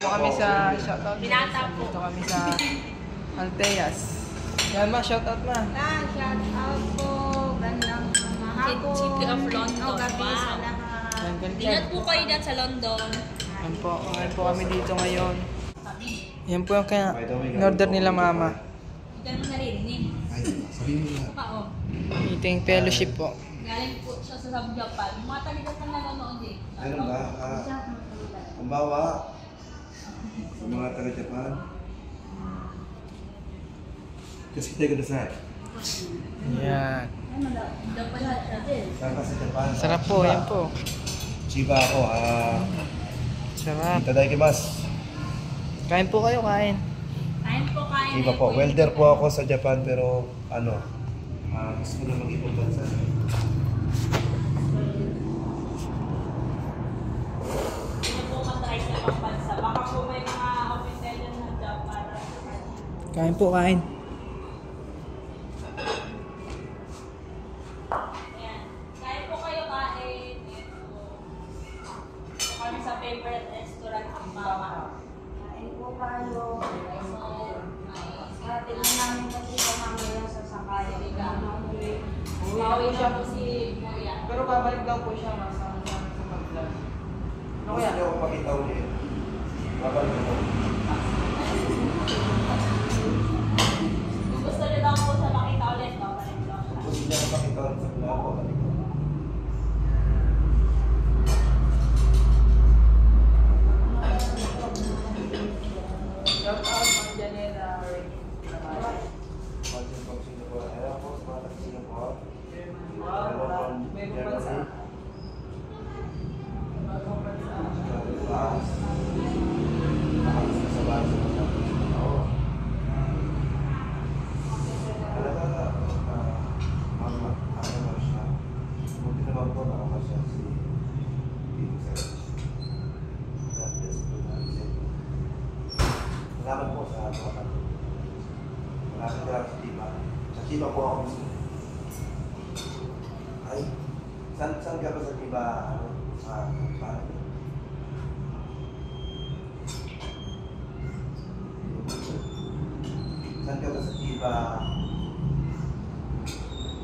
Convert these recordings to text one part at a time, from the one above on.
Dito kami sa shoutout. Binata po. Dito kami sa Alteas. Yan ma, shoutout ma. Shoutout po. Gandang mahapon. City of London. O gabi Wow. sa lahat. Yan, ganyan. Ingat po kayo dyan sa London. Yan po. Ngayon po kami dito ngayon. Yan po yung kaya in-order nila mama. Hindi ka nang naririnig. Ay, sabihin mo na. Oo. Eating fellowship po. Galing po siya sa Japan. Yung mga taligas na nanonood eh. Meron ba? Kumbawa, sa mga taga-Japan. Kasi tayo sa Yan. Japan na siya din. saan ka sa Japan? Sarap po, yan po. Chiba ako. Sarap. Itadakimasu. Kain po kayo, kain. Kain po, kain. Chiba po. Welder po ako sa Japan pero gusto ko na mag-ibang bansa. Hindi po matry sa ibang bansa. Baka po may mga official yan na job para sa kanya. Kain po, kain. Ayan. Kain po kayo, kain. Ito. Ito kami sa favorite restaurant ng mama. Kain po kayo. So, nice. Tingnan namin kasi kung mamaya sasakay. Bawi na po si Kuya. Pero babalik daw po siya sa mag-vlog. Gusto niyo akong pakita ulit. Babalik ko. Kung gusto niyo daw po siya makita ulit, babalik daw siya. Gusto niyo akong pakita ulit sa vlog ko. Balik ko. Shout out Ma'am Janela. Pag-sino po. Ayaw po sa mga taga-sino po. May bansa. Salamat po sa mga maraming salamat sa Tiba. Sa Tiba po ako mismo. Ay, saan ka ba sa Tiba? Saan ka ba sa Tiba?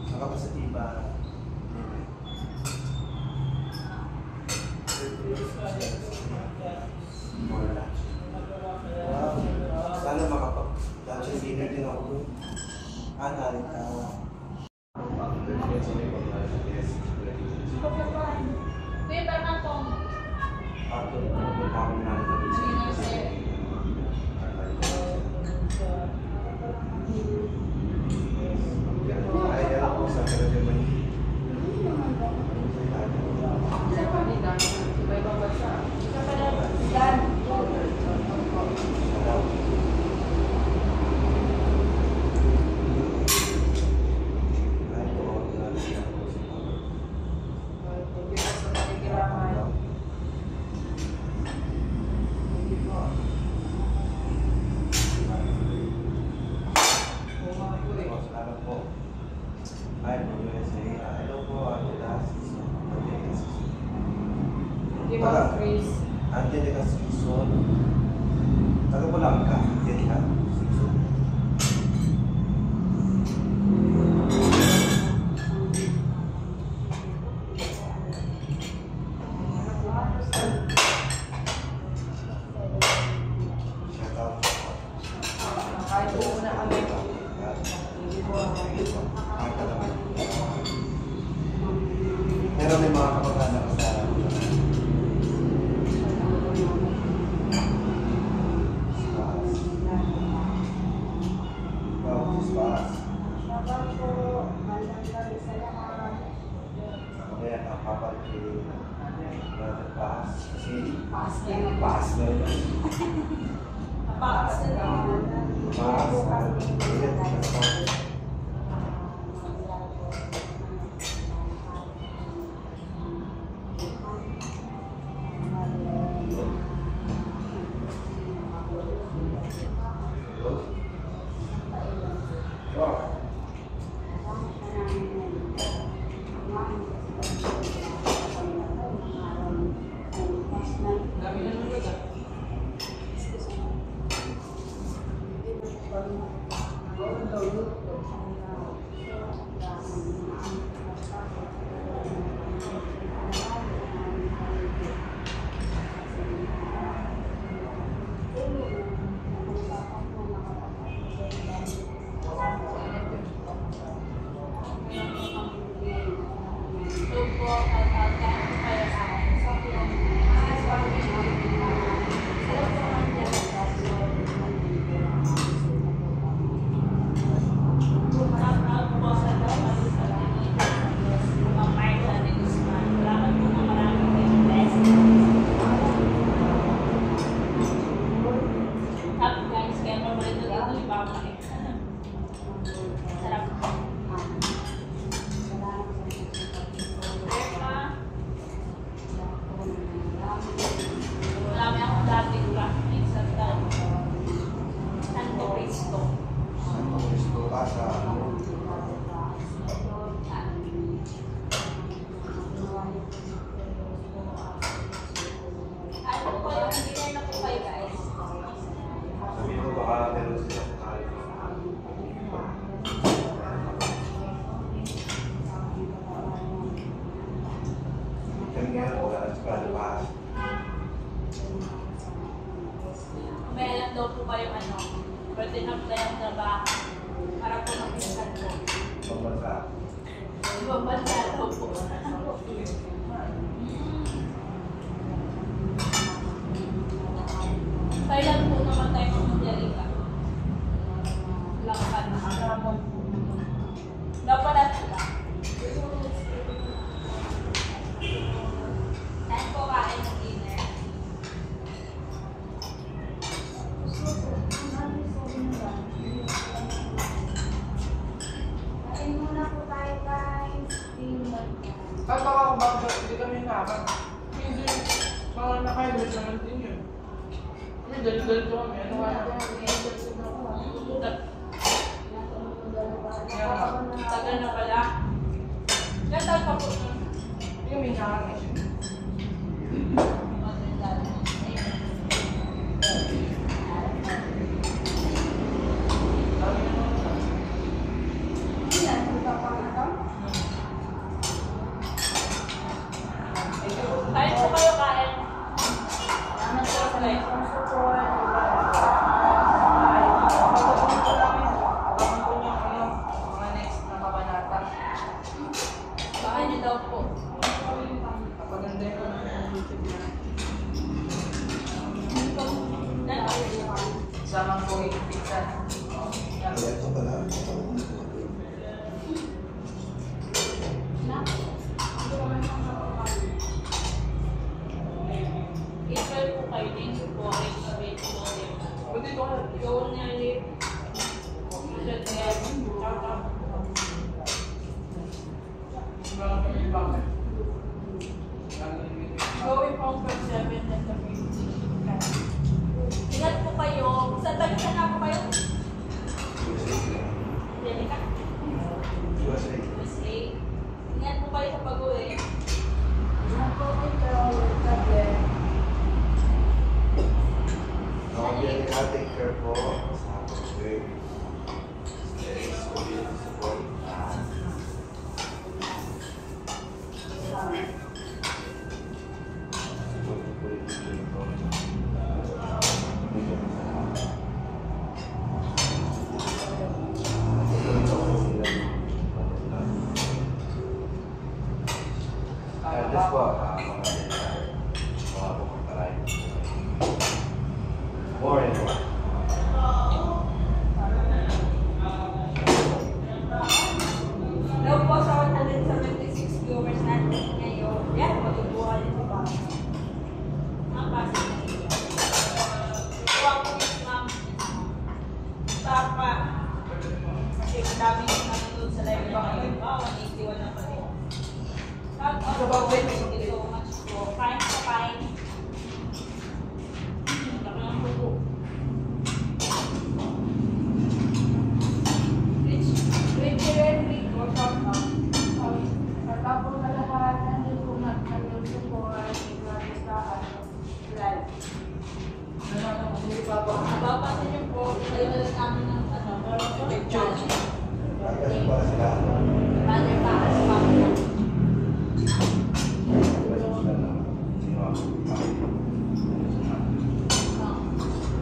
Saan ka ba sa Tiba? Wow. Sana makapag-lunch dinner din ako doon. Narin ka. Kuya, parang po. After, kami na Sino, sir? ay, alam ko sa Germany. Iba-ibang bansa. Salamat po. Hi, from USA. Hello po, Angela. Di ba, Chris? Angelica Simpson. Taga Bulacan ka, Angelica Simpson. Shout out po. Kahit po muna kami. Meron may mga kapag-anak sa kaya nakapapalik kay Brother Paz. Kasi Paz na yun. Papas na Paz. May alam daw po ba yung ano, pwede na play ang trabaho para po mapisan po. Babasa daw po. Kailan po naman tayo mag-diary ka? Lakad na kami. Dapat natin lang. Saan po kain ng dinner? Kain muna po tayo guys. Baka ako bakit hindi kami naman. Hindi, mga nakaibig naman din yun. May dali-dali ko kami, ano kaya? Tagal na pala. Ganda pa po nun. Yung may nakakit. Kain po kayo kain. Salamat po kayo. Abangan ko yung ano, mga next na kabanata. Baka niyo daw po. Kapaganda yung YouTube na. Sama ko yung pizza. Ito pala. Israel po kayo din po. Pwede ko ka. Ikaw niya ulit. Israel kaya. Mga kami bakit? Going home from 7 at the Ingat po kayo. Sa taga na po kayo? Jenica? USA. Ingat po kayo sa pag-uwi. Take care po. Okay. Support. This po. More and more. Daw po sa 176 viewers natin ngayon. Yan, matutuwa din ba? Ang basa. Tuwa po yung ma'am. Tapa. Kasi madami yung nanonood sa live ba kayo ba? 181 na pa rin. Thank you so much po. Kain po kain. Laki ng buko. Nababasin niyo po, kayo na lang namin ng Picture. Kasi para sila. Mother para sa papa.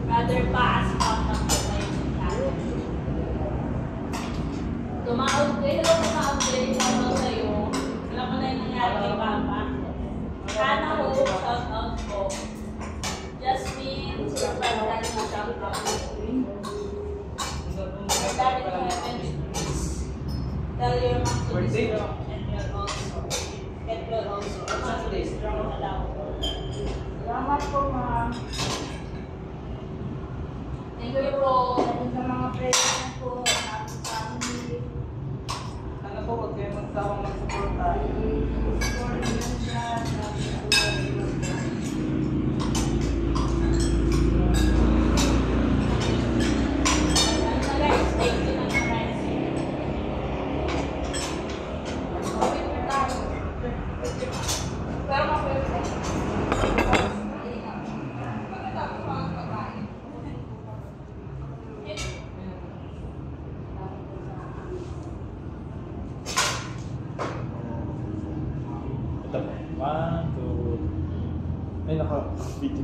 Brother pa as papa ko kayo ng tao. Tumawag kayo, shoutout sa'yo. Alam mo na yung nangyari kay Papa. Hana ho, shoutout po. Jasmine, shoutout po, shoutout po. My dad in heaven, please tell your mom to be strong and well also. Get well also. Mom to be strong na daw. Salamat po, ma'am. Thank you po. Sa mga present po, sa family. Ano po, huwag kayo magsawang magsuporta. Support naman siya. Guys, thank you na guys. Pero mapwede. Pagkatapos mga pagkain. Ito po. 1, 2. Ay, naka-video.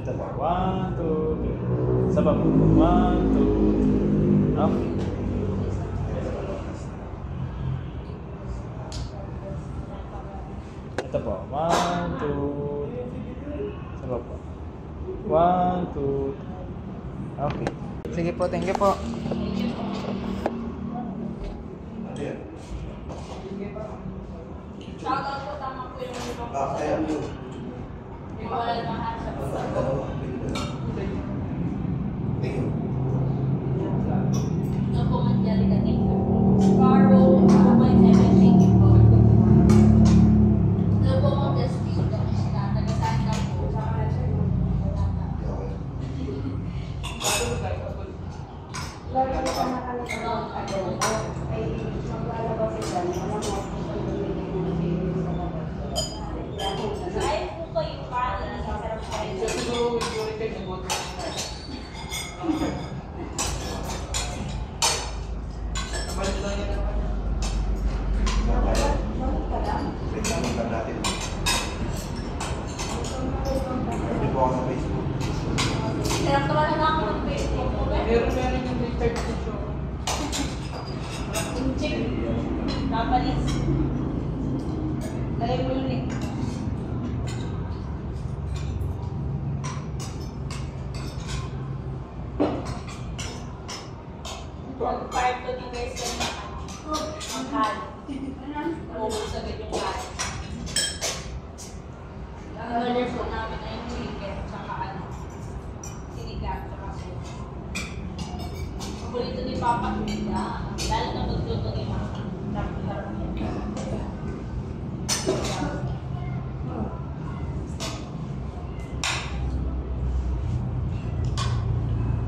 Ito po. 1, 2, 3. Isa pa po. 1, 2, 3. Okay. Ito po. 1, 2, 3. Isa pa po. 1, 2, 3. Okay. Sige po, thank you po. Ano yan? Shoutout po, tama po yung ibang Kaya mo. yung wala naman sa baba. Dalawa. Thank you. No po, Angelica, thank you. Sparrow, 2.7, thank you po. No po, Ma'am Justine, taga-saan ka po? Lagi ko sa nakalagay. Ay, maglalabas sila. Walang mga pagpapalagay sa labas. Kahit po kayo pa, nakasarap kayo. Siguro, siguro kayo nag-vote. Balik lang yan naman. Bakit ka lang? Reklamo lang natin. Pwede po ako sa Facebook. Hirap naman na ako ng Facebook mo, ba? Meron yung research na show. Check. Kapalis. Dali mo yun eh. Mag-part to ni guys na ang hal. Ubus agad yung hal. Ang order po namin ay yung chicken, tsaka ano, sinigang, tsaka soup. Paborito ni Papa sinigang. Lalo na magluto ni Mama. Sarap yan.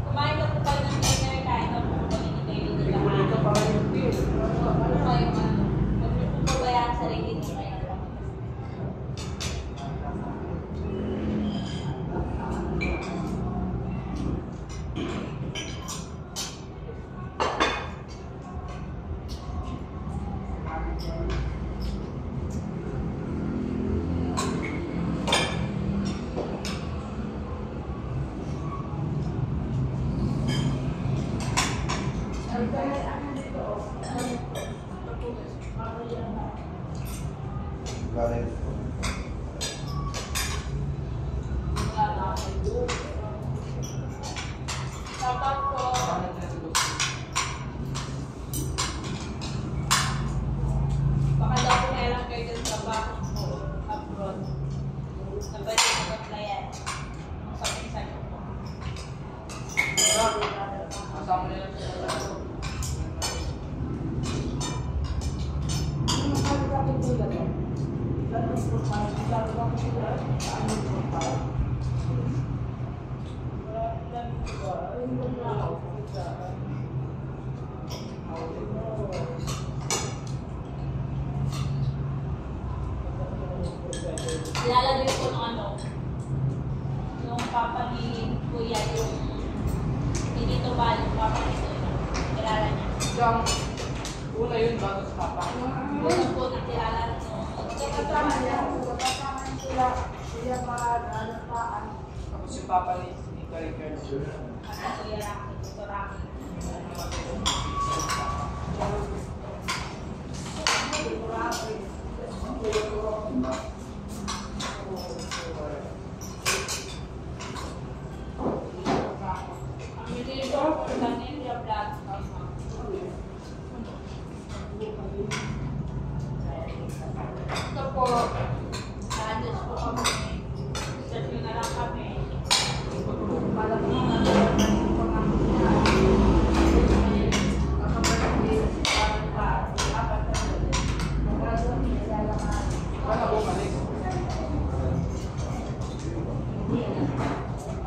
Kumain na po kayo ng dinner, kahit na po kami ni David na lahat. Ito pa yung feel. Ano kayo man? Huwag niyo po pabayaan sa sarili niyo ngayon. Galing. Shoutout po. Baka daw po meron kayo dun sa back po, abroad. Na pwede mag-applyan. Sa pinsan ko po. Kasama nila sila. Ilalagay ko ng ano, yung papa ni Kuya yung ba yung papa nito? Kilala niya. Yung una yun bago sa papa. Una po nakilala nito. Kasama niya, kasama niya sila. Sila mag-alapaan. Tapos yung papa ni Karikar. At Kuya Rocky, Tito Rocky. Ang dito, kanin yung vlog. Ito po, na-adjust po kami. Search nyo na lang kami. Paano bumalik?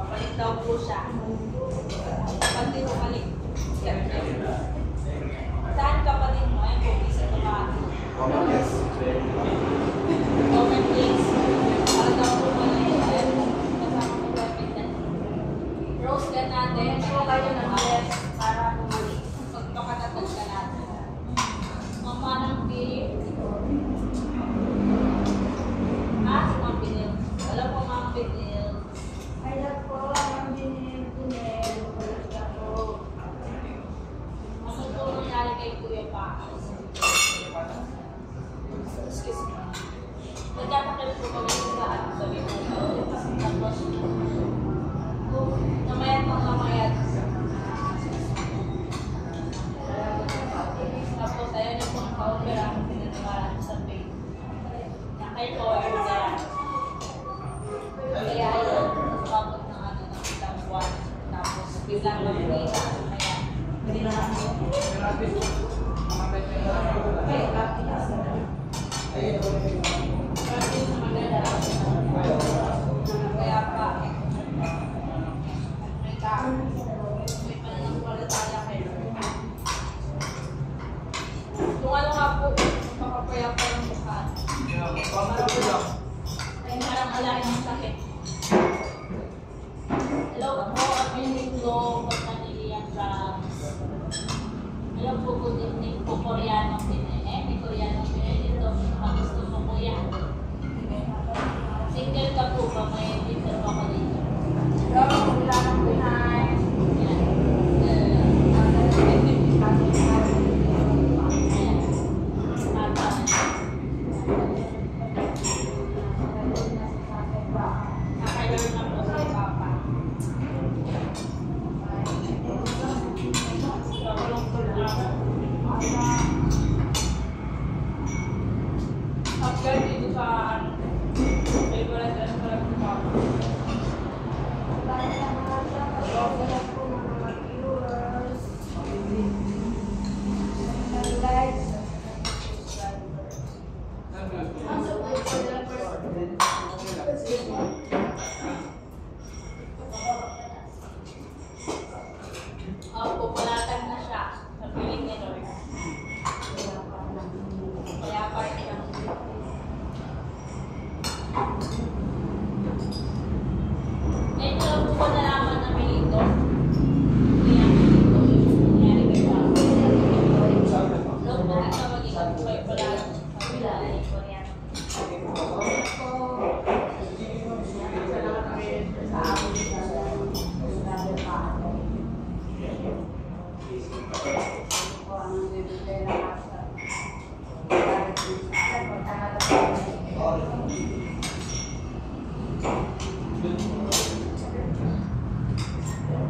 Balik daw po siya. Pag di bumalik, saan kapatid mo? Ayun po, isa na ba? Yes. Comment please. Para daw po balik. Ayun, kasama ko repeat. Rose ka natin. So kayo ng yes para bumalik. Pagpakatatag ka natin. Mama ng beef. Si Ma'am Pinil. Alam ko Ma'am Pinil. Ay, po, ang dinil. Ano po nangyari kay Kuya Pa? Excuse me. Nagkakakil po kami sa sabi ko. Tapos, namayat. Tapos, ayaw niyo pong ka-opera kung pinaniwala sa faith. Nakay ko, kaya ayun, umabot ng ng ilang buwan. Tapos, biglang mag-uwisa. Kaya, hindi na lang yun. Mamatay na yun. Grabe yung maganda. Kaya pa, may pananampalataya kayo. Kung ano nga po, makapayap pa ng mukha. Ay parang wala yung sakit. Hello po, kami dito, pag naniliyan drugs. Hello po, good evening po, Koreano Pinay. Koreano Pinay dito, gusto mo po yan. Single ka po ba? May dito pa ko dito. Hello, wala nang Pinay. Nakailan na po si Papa. After dito sa favorite restaurant ni Papa. Pupulatan na siya sa piling ni Lord. Kaya pa rin siya. Ito lang po ba nalaman namin ito? Kaya ito yung nangyari kay Papa. Lord, bakit ka mag-ingat po kayo pala sa pilang ni Koreano?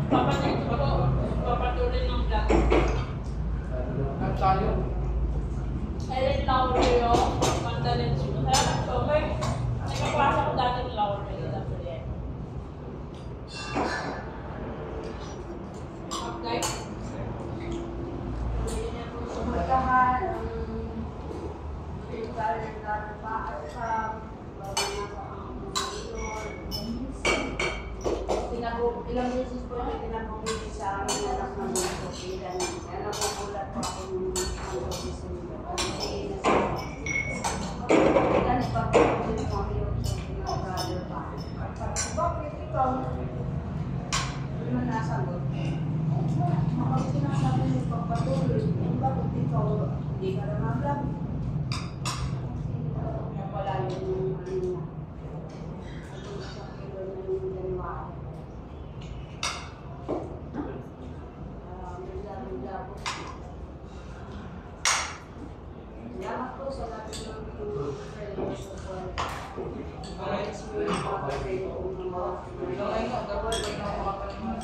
Papatuloy ng vlog. At tayo. Ellen Laureo, Mandalin Sumo. Salamat po. May nagpapasa ko dati ng Laureo. Okay. Sumagahan ang physical na paat sa ilang beses po na pinapumili sa amin na anak ng mga kapilan. Kaya nakukulat po ako ng mga kapilan. Kasi nasa pa po yung mga yung brother pa. Bakit ikaw? Hindi man nasagot. sabi mo pagpatuloy, yung bakit ikaw, hindi ka na mag-vlog. Kaya pala yung ano na. Ano sa kilo na yung dalawa. Salamat po sa lahat ng friends support. Experience po ako sa iyo kung mga Ilangay nga, dapat may nakakapaliman.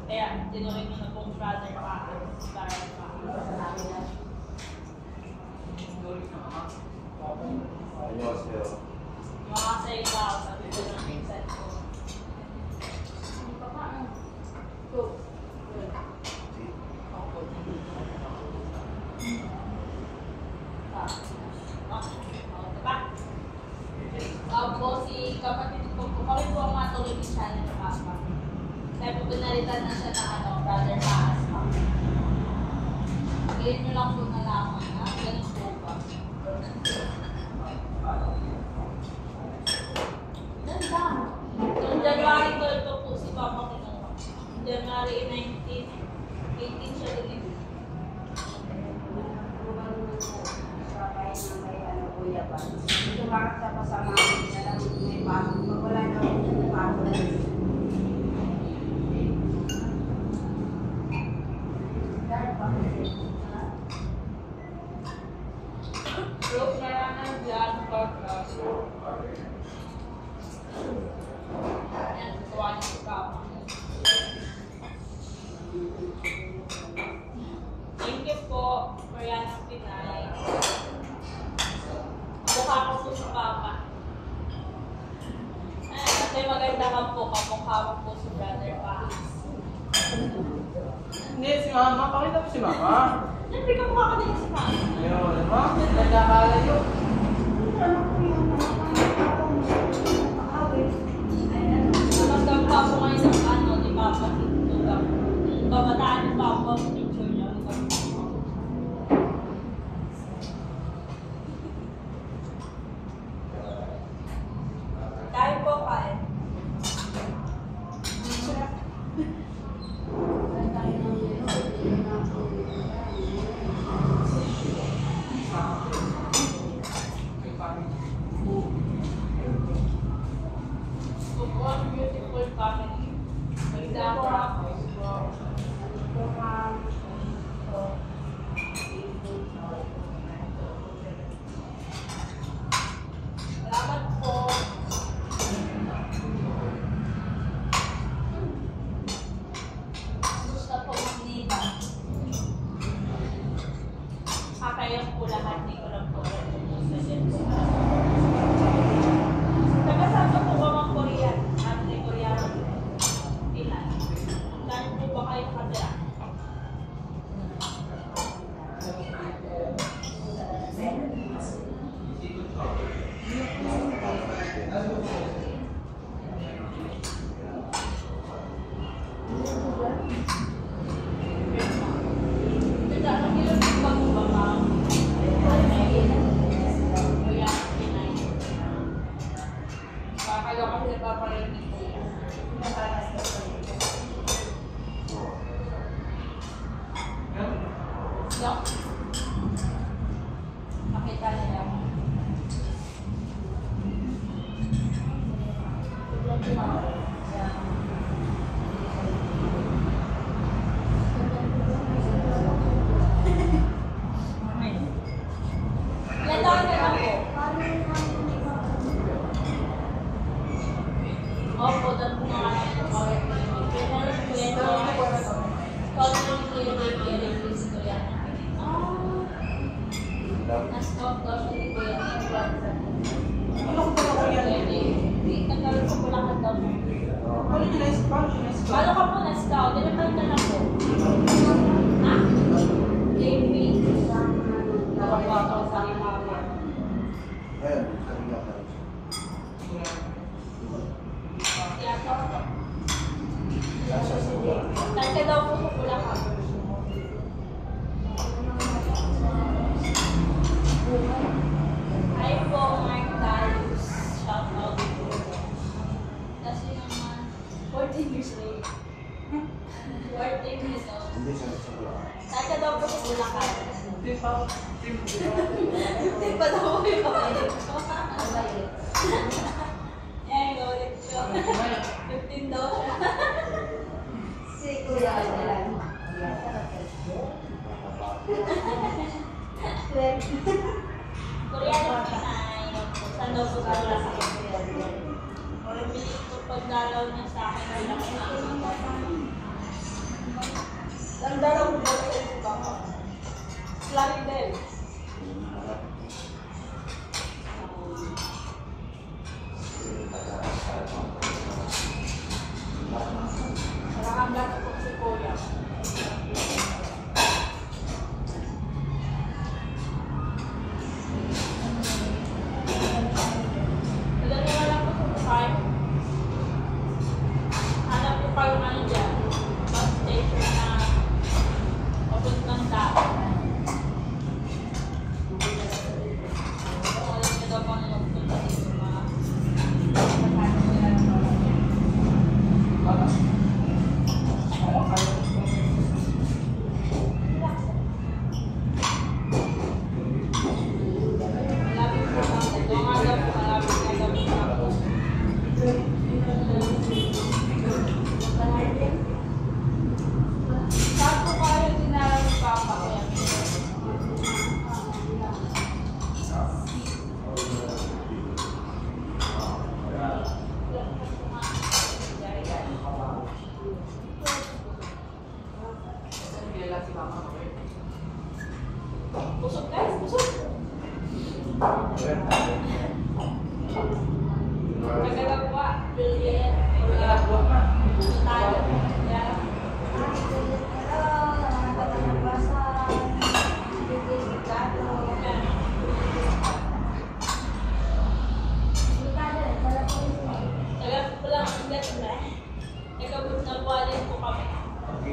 Kaya, tinuloy ko na pong brother pa. 안녕하세요. Mga sa iba, sabi ko ng minsan ko. Tapos si kapatid ko, kami po ang matuloy ni channel ng Papa. Kaya po pinalitan na siya ng brother Paas. Ngayon nyo lang po nalaman na ganun po ba? Ganda! Noong January 12 po si Papa kinuha. January 19, 18 siya din. Ito bakit sa pasama na lang may pasok. Pag wala na ako dyan, pasok. Look na lang ang vlog podcast. Ayan, tutuwa niyo si Papa. Thank you po, Mariana Pinay. Mukha ko po si Papa. Kasi maganda ka po, kamukha ko po si Brother Paas. Hindi, si Mama. Pakita mo si Mama. Siyempre kamukha ka din si Papa. Ayun, bakit? Nagkakalayo. Namasdan pa po ngayon ng ano, ni Papa Tugam. Babataan ni Papa ang picture niya. Kain po, kain. One beautiful family. Maganda salamat po. Gusto po magnita. Kakayang po lahat. Hindi ko lang po sa din po. Nagkasama po ba mga Korean? Ate Koreano? Ilan? Saan po ba kayo katira? Makita nila. Ilan taon ka na po? Opo, dahil po mga Nas-stop daw siya ni Kuya. Ano ko ba ako yan? Hindi, nagkaroon sa Bulacan daw. Bulacan. Hindi pa ako. Hindi pa daw ko yung kapalit ko. Eh, ulit ko. 15 daw siya. Si Kuya Alan. Koreano Pinay. Saan daw po sa Bulacan? Or bilis ko pagdalaw niya sa akin. Wala ko na. Nandaraw ko ba sa iyo ba? Claribel. Nakakamlat ko si Kuya. Ilan na lang po sa Bukay. Hanap ko pa yung ano dyan. Bus station na papuntang dapat. Alam niyo daw kung ano punta dito mga kasama sila ng mga malapit po sa akin. Ito nga daw po, malapit nga daw po sa ako. Saan po kayo dinala ni Papa? Kuya? Busog guys, busog. Nagalagwa, Juliet. Naglalagwa ka. Tayo. Yeah. Tagal ko lang ang gat na. Nagabot na buwalin po kami.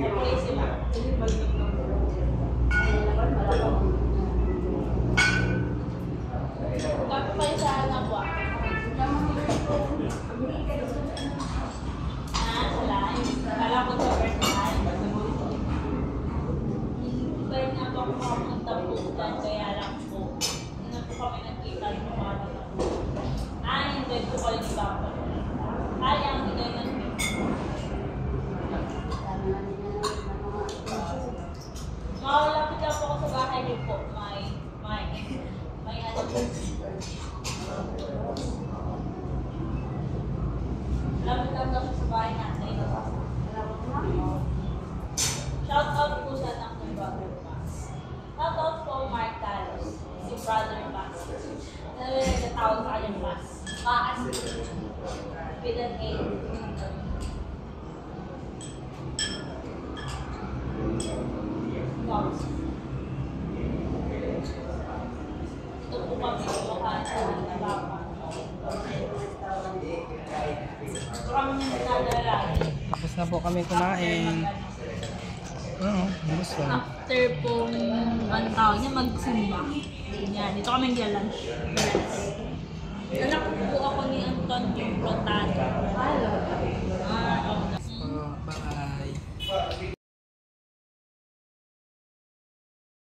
Napulisima. Kapag pa isa na buwa. Sila. Kala ko sa personal. Kaya nga po ako makapunta po dyan. Kaya lang po. Hindi po kami nagkita ng mga hindi ko kayo ni Papa. Ang hindi kayo nagkita. Makalapit lang po ako sa bahay niyo po. May ano po. Lapit lang daw siya sa bahay natin. Shout out po sa anak ng Brother Max. Shout out po Mark Talos. Si Brother Max. Nagtatawag sa kanyang Max. Maas. With an A. Max. Ito po kami bukas sa Papa. Ito kami nagdadala. Tapos na po kami kumain. Oo, gusto. After pong ang tawag niya magsimba. Yan, dito kami nag-lunch. Anak po ako ni Anton yung Protano.